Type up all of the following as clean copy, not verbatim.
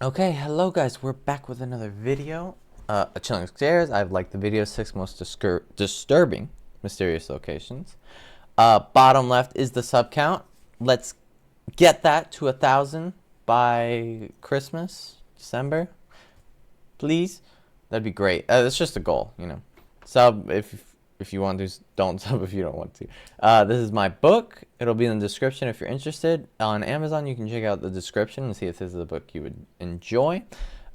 Okay, hello guys, we're back with another video. A Chilling Stairs. I've liked the video 6 most disturbing mysterious locations. Bottom left is the sub count. Let's get that to 1,000 by Christmas, December, please. That'd be great. That's just a goal, you know. Sub if you want to, don't sub if you don't want to. This is my book. It'll be in the description if you're interested. On Amazon, you can check out the description and see if this is a book you would enjoy.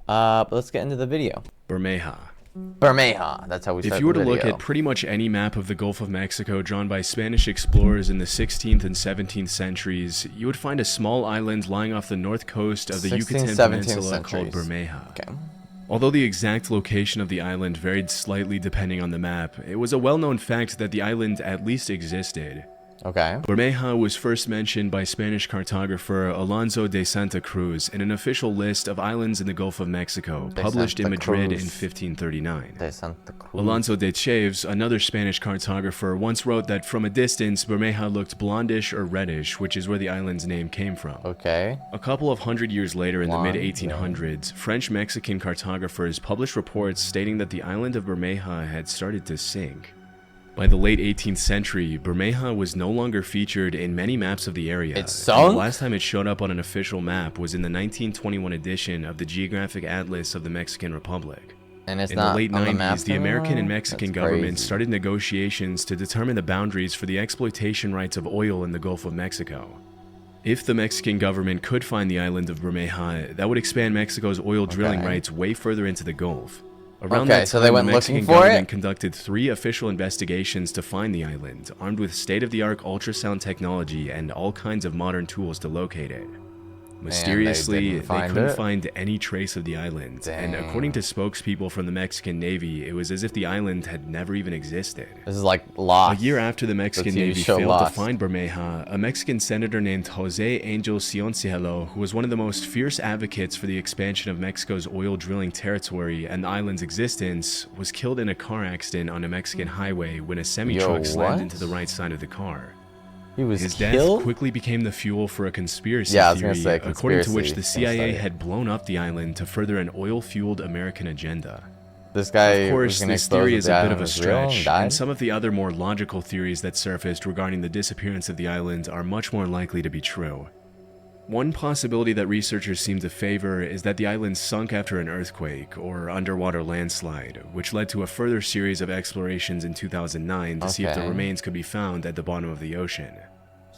But let's get into the video. Bermeja. Bermeja. That's how we start If you were the to video. look at pretty much any map of the Gulf of Mexico drawn by Spanish explorers in the 16th and 17th centuries, you would find a small island lying off the north coast of the 16th, Yucatan 17th Peninsula called centuries. Bermeja. Okay. Although the exact location of the island varied slightly depending on the map, it was a well-known fact that the island at least existed. Okay. Bermeja was first mentioned by Spanish cartographer Alonso de Santa Cruz in an official list of islands in the Gulf of Mexico, De published in Santa Madrid in Cruz. 1539. De Santa Cruz. Alonso de Chaves, another Spanish cartographer, once wrote that from a distance, Bermeja looked blondish or reddish, which is where the island's name came from. Okay. A couple of hundred years later, in the Blonde, mid-1800s, French-Mexican cartographers published reports stating that the island of Bermeja had started to sink. By the late 18th century, Bermeja was no longer featured in many maps of the area. It sunk? The last time it showed up on an official map was in the 1921 edition of the Geographic Atlas of the Mexican Republic. And it's In the not late on the map 90s, the American and anymore? Mexican That's governments crazy. started negotiations to determine the boundaries for the exploitation rights of oil in the Gulf of Mexico. If the Mexican government could find the island of Bermeja, that would expand Mexico's oil drilling Okay. rights way further into the Gulf. Around Okay, that so time, they the went Mexican looking for government it? conducted 3 official investigations to find the island, armed with state-of-the-art ultrasound technology and all kinds of modern tools to locate it. Mysteriously, didn't find couldn't it? find any trace of the island, and Dang. according to spokespeople from the Mexican Navy, it was as if the island had never even existed. This is like Lost. A year after the Mexican TV Navy show failed Lost. to find Bermeja, a Mexican senator named Jose Angel Cioncielo, who was one of the most fierce advocates for the expansion of Mexico's oil drilling territory and the island's existence, was killed in a car accident on a Mexican highway when a semi-truck slammed what? into the right side of the car. He was His death killed? quickly became the fuel for a conspiracy Yeah, I was theory, gonna say according to which conspiracy. the CIA had blown up the island to further an oil-fueled American agenda. This guy Of course, was gonna this expose theory that is the a bit island of a was real and stretch, died? and some of the other more logical theories that surfaced regarding the disappearance of the island are much more likely to be true. One possibility that researchers seem to favor is that the island sunk after an earthquake or underwater landslide, which led to a further series of explorations in 2009 to see if the Okay. remains could be found at the bottom of the ocean.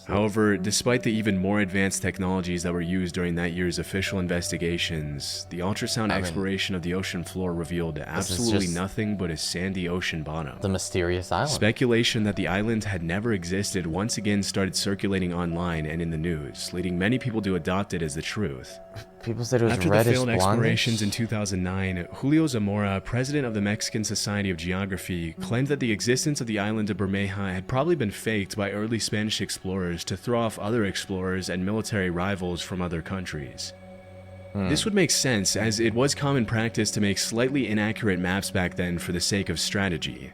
However, despite the even more advanced technologies that were used during that year's official investigations, the ultrasound exploration of the ocean floor revealed absolutely just- nothing but a sandy ocean bottom. The mysterious island. Speculation that the island had never existed once again started circulating online and in the news, leading many people to adopt it as the truth. People said it was After the reddish failed blondish. explorations in 2009, Julio Zamora, president of the Mexican Society of Geography, claimed that the existence of the island of Bermeja had probably been faked by early Spanish explorers to throw off other explorers and military rivals from other countries. This would make sense, as it was common practice to make slightly inaccurate maps back then for the sake of strategy.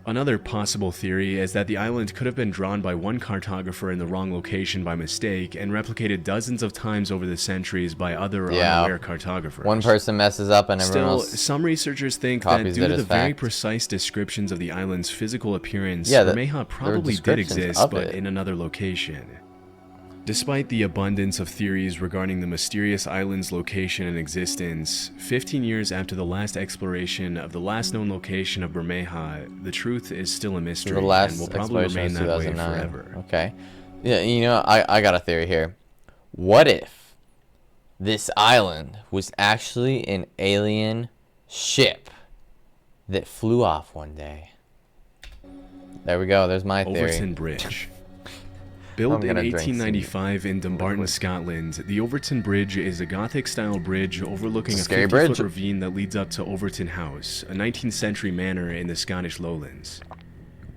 Another possible theory is that the island could have been drawn by one cartographer in the wrong location by mistake and replicated dozens of times over the centuries by other Yeah. unaware cartographers. One person messes up and everyone Still, else. some researchers think that copies due it to as the very fact. precise descriptions of the island's physical appearance, Yeah, Bermeja there are probably did descriptions exist, of but it. in another location. Despite the abundance of theories regarding the mysterious island's location and existence, 15 years after the last exploration of the last known location of Bermeja, the truth is still a mystery The last and will probably exploration remain was that way 2009. forever. Okay. Yeah, you know, I got a theory here. What if this island was actually an alien ship that flew off one day? There we go. There's my theory. Overton Bridge. Built in gonna drink some 1895 in Dumbarton, Scotland, the Overton Bridge is a Gothic-style bridge overlooking a Scary 50-foot bridge. ravine that leads up to Overton House, a 19th-century manor in the Scottish Lowlands.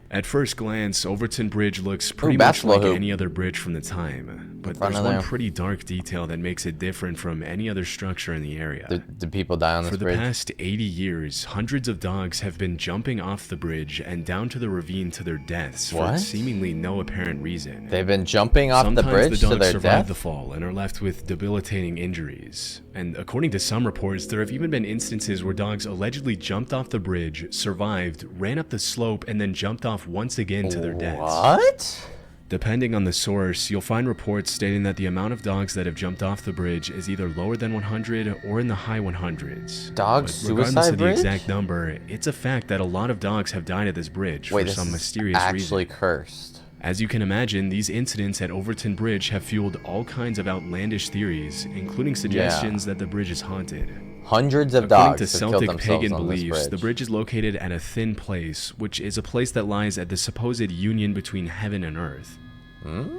At first glance, Overton Bridge looks pretty much basketball like hoop. any other bridge from the time, but front there's of one there. pretty dark detail that makes it different from any other structure in the area. Did people die on this For the bridge? past 80 years, hundreds of dogs have been jumping off the bridge and down to the ravine to their deaths for What? seemingly no apparent reason. They've been jumping off the Sometimes bridge the to dogs their survive death? the fall and are left with debilitating injuries. And according to some reports, there have even been instances where dogs allegedly jumped off the bridge, survived, ran up the slope, and then jumped off once again to their deaths. What? Depending on the source, you'll find reports stating that the amount of dogs that have jumped off the bridge is either lower than 100 or in the high 100s. Dog But suicide regardless of the bridge? exact number, it's a fact that a lot of dogs have died at this bridge Wait, for this some is mysterious actually reason. cursed. As you can imagine, these incidents at Overton Bridge have fueled all kinds of outlandish theories, including suggestions that the bridge is haunted. Hundreds of According dogs to have killed Celtic themselves pagan on this beliefs, bridge. the bridge is located at a thin place, which is a place that lies at the supposed union between heaven and earth.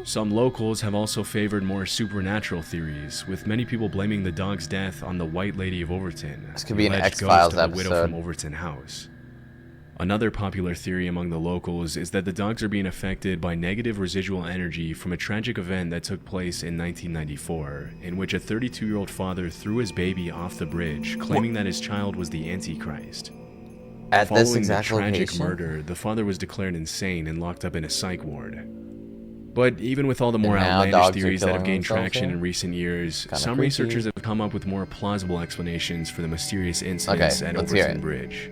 Some locals have also favored more supernatural theories, with many people blaming the dog's death on the White Lady of Overton, This could be the an alleged X-Files ghost of the widow episode. from Overton House. Another popular theory among the locals is that the dogs are being affected by negative residual energy from a tragic event that took place in 1994, in which a 32-year-old father threw his baby off the bridge, claiming that his child was the Antichrist. At this Following exact the tragic location? murder, the father was declared insane and locked up in a psych ward. But even with all the more And now outlandish dogs are theories that have killing gained themselves traction here? in recent years, Kinda some creepy. researchers have come up with more plausible explanations for the mysterious incidents at let's hear Overton it. Bridge.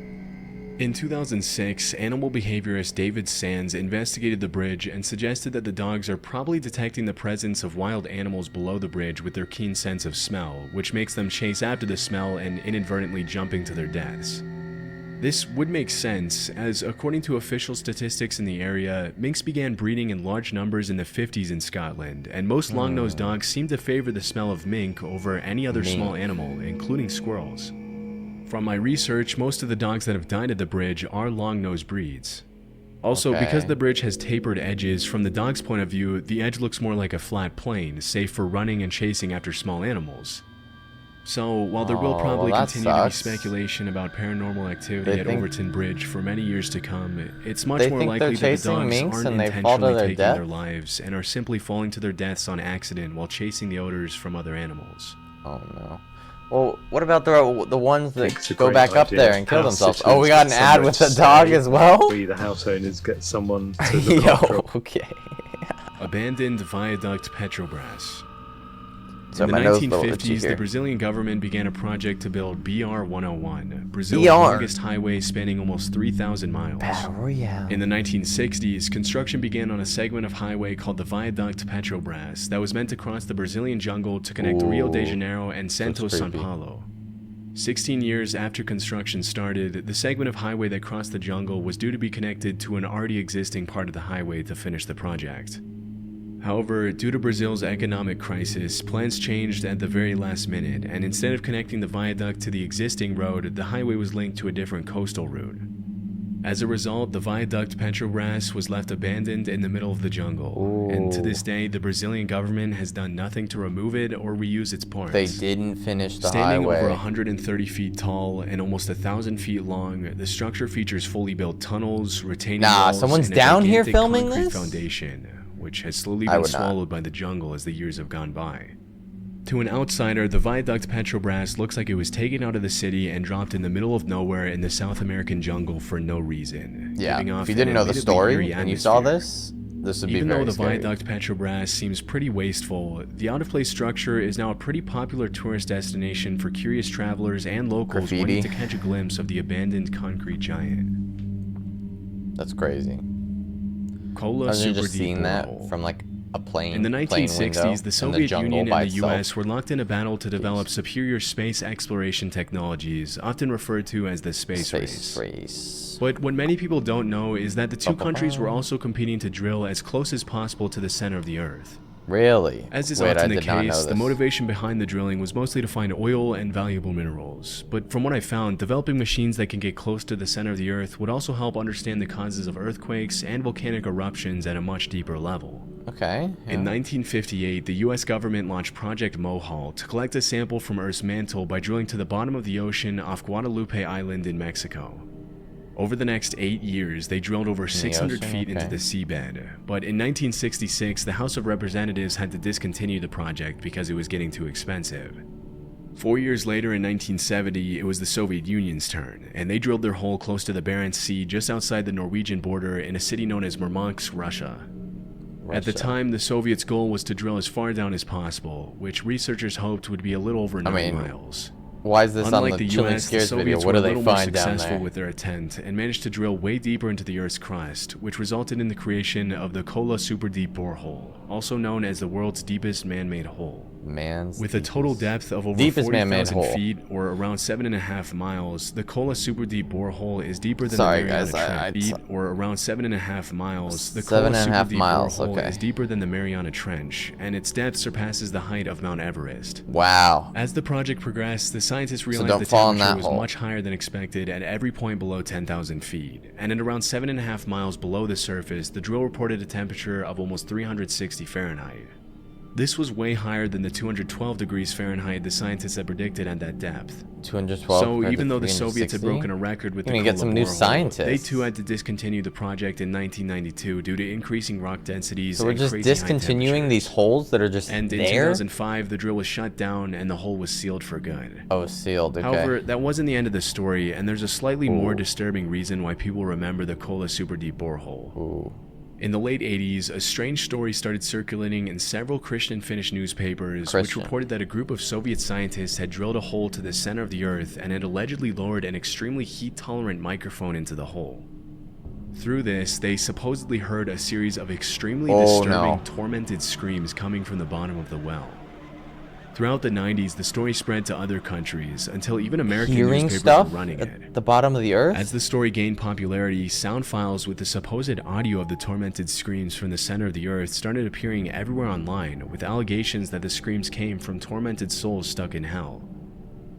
In 2006, animal behaviorist David Sands investigated the bridge and suggested that the dogs are probably detecting the presence of wild animals below the bridge with their keen sense of smell, which makes them chase after the smell and inadvertently jumping to their deaths. This would make sense, as according to official statistics in the area, minks began breeding in large numbers in the 50s in Scotland, and most long-nosed dogs seem to favor the smell of mink over any other small Mink. animal, including squirrels. From my research, most of the dogs that have died at the bridge are long-nosed breeds. Also, because Okay. the bridge has tapered edges, from the dog's point of view, the edge looks more like a flat plane, safe for running and chasing after small animals. So, while there will Oh, probably well, that continue to be sucks. speculation about paranormal activity They at think- Overton Bridge for many years to come, it's much They more think they're likely that the chasing dogs minks aren't and they fall to intentionally their taking death? their lives and are simply falling to their deaths on accident while chasing the odors from other animals. Oh no. Well, what about the ones think it's a that go great back up idea. there and kill House themselves? sitters Oh, we got an get ad somewhere with to a dog stay. as well? We, the house owners, get someone to look after Yo, 'em. okay. Abandoned Viaduct Petrobras. So In the my nose is a little itchy 1950s, the here. Brazilian government began a project to build BR-101, Brazil's BR. longest highway spanning almost 3,000 miles. Battle Royale. In the 1960s, construction began on a segment of highway called the Viaduct Petrobras that was meant to cross the Brazilian jungle to connect Rio de Ooh, Janeiro and Santos, São creepy. Paulo. 16 years after construction started, the segment of highway that crossed the jungle was due to be connected to an already existing part of the highway to finish the project. However, due to Brazil's economic crisis, plans changed at the very last minute, and instead of connecting the viaduct to the existing road, the highway was linked to a different coastal route. As a result, the Viaduct Petrobras was left abandoned in the middle of the jungle, and to this day, the Brazilian government has done nothing to remove it or reuse its parts. They didn't finish the Standing highway. over 130 feet tall and almost 1,000 feet long, the structure features fully built tunnels, retaining Nah, walls, someone's and a down here gigantic filming concrete this? foundation, which has slowly I been would not. swallowed by the jungle as the years have gone by. To an outsider, the Viaduct Petrobras looks like it was taken out of the city and dropped in the middle of nowhere in the South American jungle for no reason. Yeah, giving off if you didn't an know the admittedly story eerie and you saw atmosphere. this would be Even very though the scary. Viaduct Petrobras seems pretty wasteful, the out-of-place structure is now a pretty popular tourist destination for curious travelers and locals Graffiti. wanting to catch a glimpse of the abandoned concrete giant. That's crazy. Kola I've Super just Deep seen that Whirlpool. from like a plane. In the plane 1960s, window the in Soviet jungle Union by and the itself. US were locked in a battle to develop superior space exploration technologies, often referred to as the space race. race. But what many people don't know is that the two countries were also competing to drill as close as possible to the center of the Earth. Really? As is Wait, I often the did not know case, the this. motivation behind the drilling was mostly to find oil and valuable minerals. But from what I found, developing machines that can get close to the center of the Earth would also help understand the causes of earthquakes and volcanic eruptions at a much deeper level. Okay. In yeah. 1958, the US government launched Project Mohall to collect a sample from Earth's mantle by drilling to the bottom of the ocean off Guadalupe Island in Mexico. Over the next 8 years, they drilled over 600 ocean? feet into Okay. the seabed, but in 1966, the House of Representatives had to discontinue the project because it was getting too expensive. 4 years later, in 1970, it was the Soviet Union's turn, and they drilled their hole close to the Barents Sea just outside the Norwegian border in a city known as Murmansk, Russia. At the Russia. time, the Soviets' goal was to drill as far down as possible, which researchers hoped would be a little over 90 miles. Why is this Unlike on the the Chilling US, the Scares video? Soviets What were do a they little more find down successful there? with their attempt and managed to drill way deeper into the Earth's crust, which resulted in the creation of the Kola Super Deep Borehole, also known as the world's deepest man-made hole. With a total depth of over Deepest man-made 40,000 hole. feet, or around 7.5 miles, the Kola Super Deep Borehole is deeper than Sorry, the Mariana guys, I- Trench. Or around 7.5 miles, the Kola 7.5 Super Deep miles, Borehole okay. is deeper than the Mariana Trench, and its depth surpasses the height of Mount Everest. Wow. As the project progressed, the scientists realized don't the fall in temperature that was hole. much higher than expected at every point below 10,000 feet, and at around 7.5 miles below the surface, the drill reported a temperature of almost 360 Fahrenheit. This was way higher than the 212 degrees Fahrenheit the scientists had predicted at that depth. 212. So compared even to though the Soviets had 360? broken a record with the You're gonna get Kola some new borehole, scientists. they too had to discontinue the project in 1992 due to increasing rock densities So we're and just crazy high discontinuing these temperatures. holes that are just And in there? 2005, the drill was shut down and the hole was sealed for good. Oh, sealed. Okay. However, that wasn't the end of the story, and there's a slightly more disturbing reason why people remember the Kola Super Deep Borehole. Ooh. In the late 80s, a strange story started circulating in several Christian Finnish newspapers, Christian. which reported that a group of Soviet scientists had drilled a hole to the center of the Earth and had allegedly lowered an extremely heat-tolerant microphone into the hole. Through this, they supposedly heard a series of extremely Oh, disturbing, no. tormented screams coming from the bottom of the well. Throughout the 90s, the story spread to other countries, until even American Hearing newspapers stuff were running it. at the bottom of the earth? As the story gained popularity, sound files with the supposed audio of the tormented screams from the center of the earth started appearing everywhere online, with allegations that the screams came from tormented souls stuck in hell.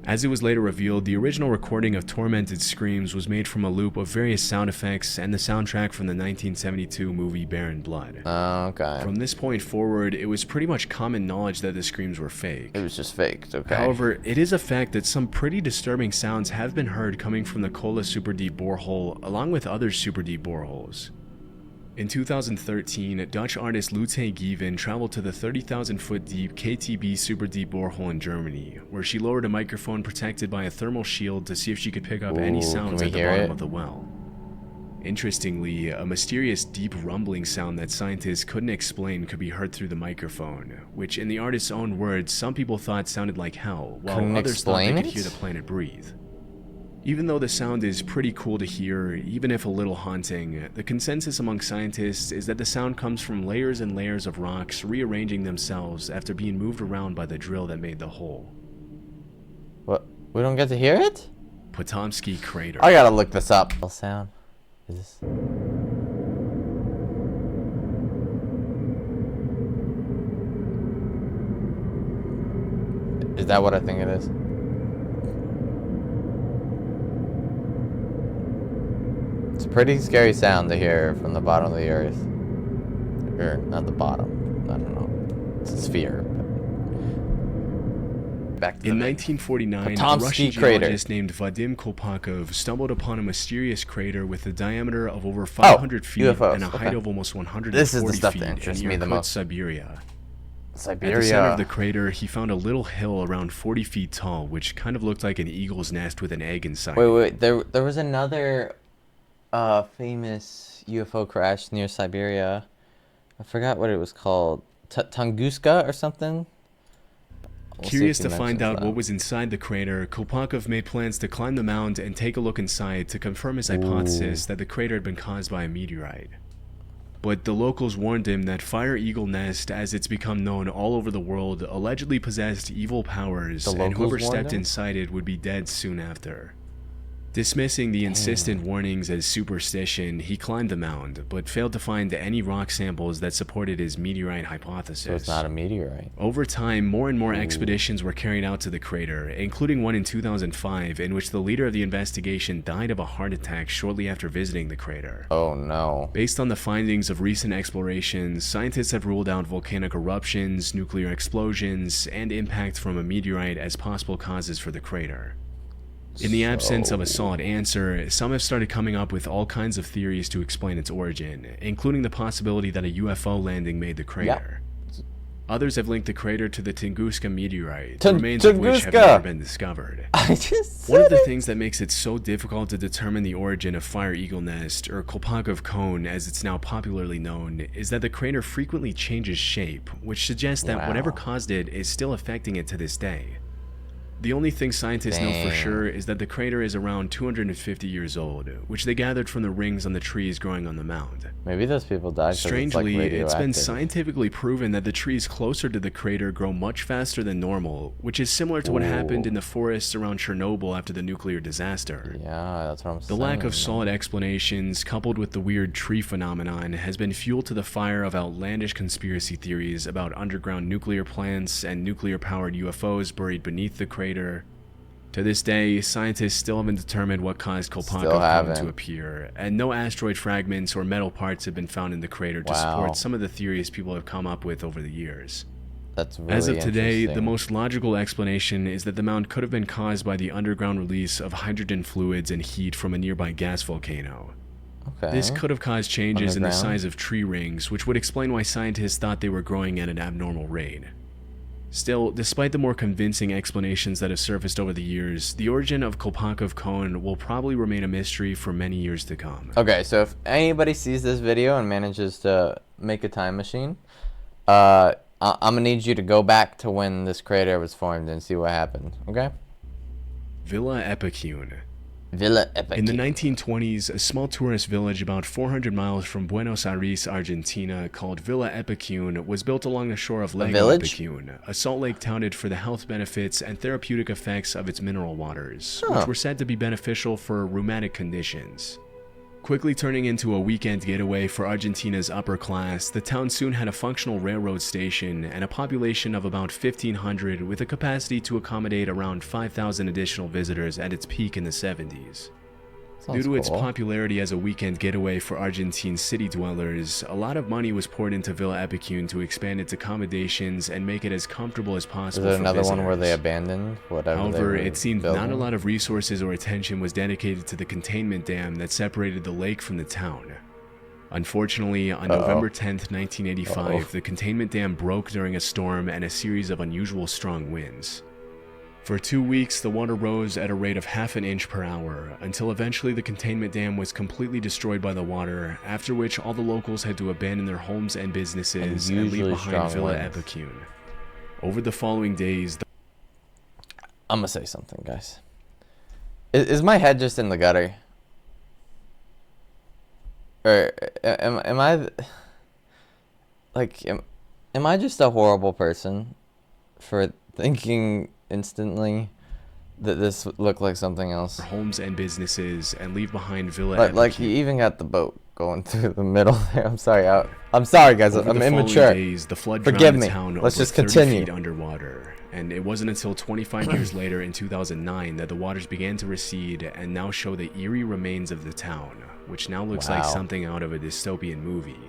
As it was later revealed, the original recording of tormented screams was made from a loop of various sound effects and the soundtrack from the 1972 movie Barren Blood. Okay. From this point forward, it was pretty much common knowledge that the screams were fake. It was just faked. Okay. However, it is a fact that some pretty disturbing sounds have been heard coming from the Kola Super Deep Borehole, along with other super deep boreholes. In 2013, Dutch artist Lotte Gieven traveled to the 30,000-foot deep KTB Super Deep Borehole in Germany, where she lowered a microphone protected by a thermal shield to see if she could pick up any Ooh, sounds can at we the hear bottom it? of the well. Interestingly, a mysterious deep rumbling sound that scientists couldn't explain could be heard through the microphone, which in the artist's own words, some people thought sounded like hell, while Couldn't others thought they explain could it? hear the planet breathe. Even though the sound is pretty cool to hear, even if a little haunting, the consensus among scientists is that the sound comes from layers and layers of rocks rearranging themselves after being moved around by the drill that made the hole. What? We don't get to hear it? Potomsky Crater. I gotta look this up. Sound. Is this? Is that what I think it is? It's a pretty scary sound to hear from the bottom of the earth. Or, not the bottom. I don't know. It's a sphere. Back to the In video. 1949, a Potomsky Russian Crater. geologist named Vadim Kolpakov stumbled upon a mysterious crater with a diameter of over 500 feet UFOs, and a height okay. of almost 140 This is the stuff feet that interests in me the Irkutsk, most. Siberia. At Siberia. the center of the crater, he found a little hill around 40 feet tall, which kind of looked like an eagle's nest with an egg inside. Wait. There was another famous UFO crash near Siberia. I forgot what it was called. Tunguska or something? We'll see if Curious he to find mentions out that. what was inside the crater, Kolpakov made plans to climb the mound and take a look inside to confirm his hypothesis that the crater had been caused by a meteorite. But the locals warned him that Fire Eagle Nest, as it's become known all over the world, allegedly possessed evil powers, The and locals whoever warned stepped him? inside it would be dead soon after. Dismissing the insistent warnings as superstition, he climbed the mound, but failed to find any rock samples that supported his meteorite hypothesis. So it's not a meteorite. Over time, more and more expeditions were carried out to the crater, including one in 2005 in which the leader of the investigation died of a heart attack shortly after visiting the crater. Oh no. Based on the findings of recent explorations, scientists have ruled out volcanic eruptions, nuclear explosions, and impact from a meteorite as possible causes for the crater. In the absence of a solid answer, some have started coming up with all kinds of theories to explain its origin, including the possibility that a UFO landing made the crater. Others have linked the crater to the Tunguska meteorite, the remains of which have never been discovered. One of the things that makes it so difficult to determine the origin of Fire Eagle Nest, or Kolpakov Cone as it's now popularly known, is that the crater frequently changes shape, which suggests that whatever caused it is still affecting it to this day. The only thing scientists know for sure is that the crater is around 250 years old, which they gathered from the rings on the trees growing on the mound. Maybe those people died. Strangely, it's been scientifically proven that the trees closer to the crater grow much faster than normal, which is similar to what happened in the forests around Chernobyl after the nuclear disaster. Yeah, that's what I'm saying. The lack of solid explanations, coupled with the weird tree phenomenon, has been fuel to the fire of outlandish conspiracy theories about underground nuclear plants and nuclear-powered UFOs buried beneath the crater. To this day, scientists still haven't determined what caused Kolpakov Cone to appear, and no asteroid fragments or metal parts have been found in the crater to support some of the theories people have come up with over the years. That's really As of today, the most logical explanation is that the mound could have been caused by the underground release of hydrogen fluids and heat from a nearby gas volcano. This could have caused changes in the size of tree rings, which would explain why scientists thought they were growing at an abnormal rate. Still, despite the more convincing explanations that have surfaced over the years, the origin of Kolpakov Cone will probably remain a mystery for many years to come. Okay, so if anybody sees this video and manages to make a time machine, I'm gonna need you to go back to when this crater was formed and see what happened, okay? Villa Epicune. Villa Epicune. In the 1920s, a small tourist village about 400 miles from Buenos Aires, Argentina, called Villa Epicune, was built along the shore of Lago Epicune, a salt lake touted for the health benefits and therapeutic effects of its mineral waters, which were said to be beneficial for rheumatic conditions. Quickly turning into a weekend getaway for Argentina's upper class, the town soon had a functional railroad station and a population of about 1,500 with a capacity to accommodate around 5,000 additional visitors at its peak in the 70s. Due to its popularity as a weekend getaway for Argentine city dwellers, a lot of money was poured into Villa Epicune to expand its accommodations and make it as comfortable as possible for visitors. Is there another one where they abandoned whatever? However, it seemed not a lot of resources or attention was dedicated to the containment dam that separated the lake from the town. Unfortunately, on November 10th, 1985, the containment dam broke during a storm and a series of unusual strong winds. For 2 weeks, the water rose at a rate of half an inch per hour, until eventually the containment dam was completely destroyed by the water, after which all the locals had to abandon their homes and businesses and leave behind Villa Epicune. Over the following days, I'm gonna say something, guys. Is my head just in the gutter? Or am I... Like, am I just a horrible person for thinking instantly that this looked like something else? Homes and businesses and leave behind Villa Epicune. Like, you even got the boat going through the middle there. I'm sorry, guys. I'm immature. Days, the flood Forgive drowned me. the town Let's over just continue. 30 feet underwater, and it wasn't until 25 years later in 2009 that the waters began to recede and now show the eerie remains of the town, which now looks like something out of a dystopian movie.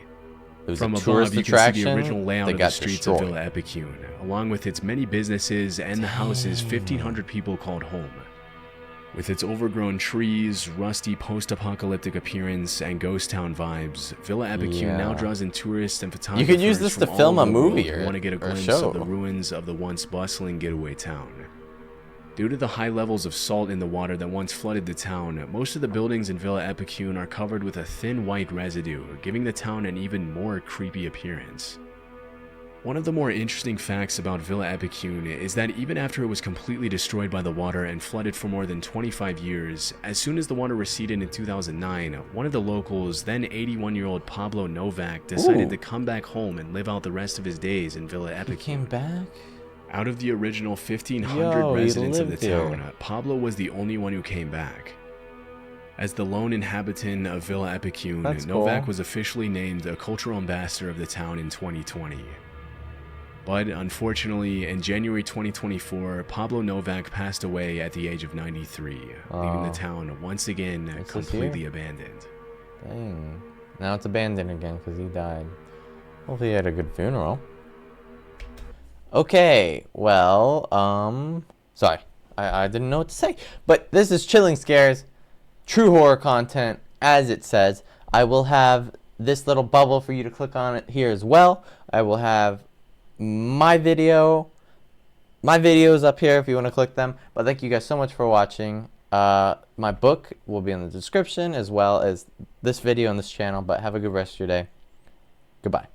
From above, you can see the original layout of the streets of Villa Epicune, along with its many businesses and the houses 1,500 people called home. With its overgrown trees, rusty post-apocalyptic appearance, and ghost town vibes, Villa Epicune now draws in tourists and photographers. You could use this to film a movie or want to get a glimpse of the ruins of the once bustling getaway town. Due to the high levels of salt in the water that once flooded the town, most of the buildings in Villa Epicune are covered with a thin white residue, giving the town an even more creepy appearance. One of the more interesting facts about Villa Epicune is that even after it was completely destroyed by the water and flooded for more than 25 years, as soon as the water receded in 2009, one of the locals, then 81-year-old Pablo Novak, decided to come back home and live out the rest of his days in Villa Epicune. He came back? Out of the original 1,500 residents of the town, Pablo was the only one who came back. As the lone inhabitant of Villa Epicune, Novak was officially named a cultural ambassador of the town in 2020. But unfortunately, in January 2024, Pablo Novak passed away at the age of 93, leaving the town once again completely abandoned. Dang. Now it's abandoned again because he died. Hopefully he had a good funeral. Okay, well, sorry. I didn't know what to say. But this is Chilling Scares, true horror content, as it says. I will have this little bubble for you to click on it here as well. I will have my videos up here if you want to click them. But thank you guys so much for watching. My book will be in the description as well as this video on this channel. But have a good rest of your day. Goodbye.